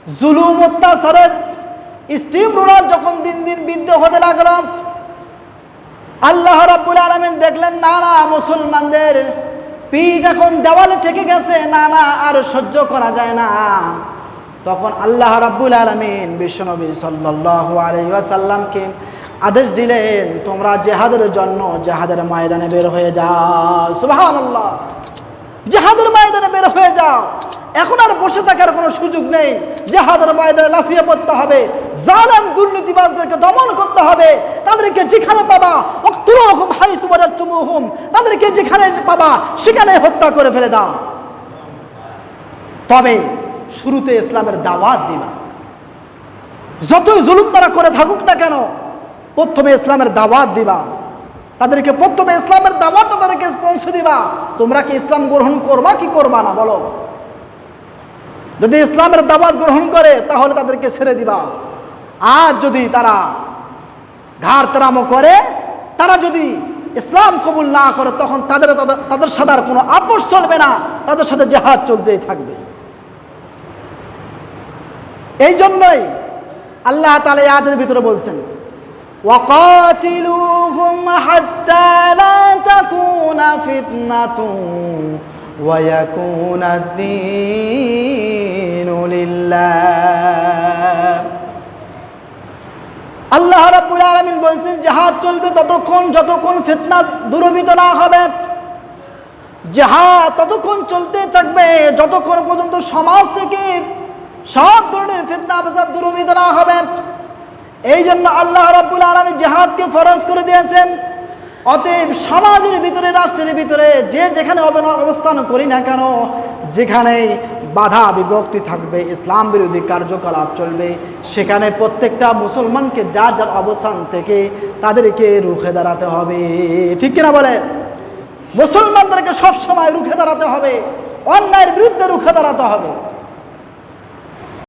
জুলুম অত্যাচারের steam roller যখন দিন দিন বৃদ্ধি হতে লাগলো, আল্লাহ রাব্বুল আলামিন দেখলেন না না মুসলমানদের পিঠ এখন দেওয়ালে ঠেকে গেছে, না না আর সহ্য করা যায় না। তখন আল্লাহ রাব্বুল আলামিন বিশ্বনবী সাল্লাল্লাহু আলাইহি ওয়াসাল্লামকে আদেশ দিলেন, তোমরা জিহাদের জন্য জিহাদের ময়দানে বের হয়ে যাও। সুবহানাল্লাহ, জিহাদের ময়দানে বের হয়ে যাও। এখন আর বসে থাকার কোনো সুযোগ নেই, জিহাদের ময়দানে লাফিয়ে পড়তে হবে, জালেম দুর্নীতিবাজদেরকে দমন করতে হবে। তাদেরকে যেখানে পাবা ওয়াকতুলুহুম হাইতু ওয়াজাদতুমুহুম, তাদেরকে যেখানে পাবা সেখানে হত্যা করে ফেলে দাও। তবে শুরুতে ইসলামের দাওয়াত দিবা। যতই জুলুম তারা করে থাকুক না কেন, প্রথমে ইসলামের দাওয়াত দিবা। তাদেরকে প্রথমে ইসলামের দাওয়াতটা তাদেরকে পৌঁছে দিবা। তোমরা কি ইসলাম গ্রহণ করবা কি করবা না বলো? যদি ইসলামের দাওয়াত গ্রহণ করে তাহলে তাদেরকে ছেড়ে দিবা। আর যদি তারা ঘাড় তেরামো করে, তারা যদি ইসলাম কবুল না করে, তখন তাদের সাথে আর কোনো আপোষ চলবে না, তাদের সাথে জিহাদ চলতেই থাকবে। এই জন্যই আল্লাহ তাআলা এই আয়াতের ভিতরে বলছেন, ওয়াকাতিলুহুম হাত্তা লা তাকুনা ফিতনাতুন ওয়া ইয়াকুনাদ দীনু লিল্লাহ। আল্লাহ রাব্বুল আলামিন বলছেন জিহাদ চলবে ততক্ষণ যতক্ষণ ফিতনা দূরীভূত না হবে। জিহাদ ততক্ষণ চলতে থাকবে যতক্ষণ পর্যন্ত সমাজ থেকে সব ধরনের ফিতনা ফাসাদ দূরীভূত না হবে। এই জন্য আল্লাহ রাব্বুল আলামিন জিহাদকে ফরজ করে দিয়েছেন। অতএব সমাজের ভিতরে, রাষ্ট্রের ভিতরে যে যেখানে অবস্থান করি না কেন, যেখানেই বাধা বিভক্তি থাকবে, ইসলাম বিরোধী কার্যকলাপ চলবে, সেখানে প্রত্যেকটা মুসলমানকে যার যার অবস্থান থেকে তাদেরকে রুখে দাঁড়াতে হবে। ঠিক কিনা বলে? মুসলমানদেরকে সবসময় রুখে দাঁড়াতে হবে, অন্যায়ের বিরুদ্ধে রুখে দাঁড়াতে হবে।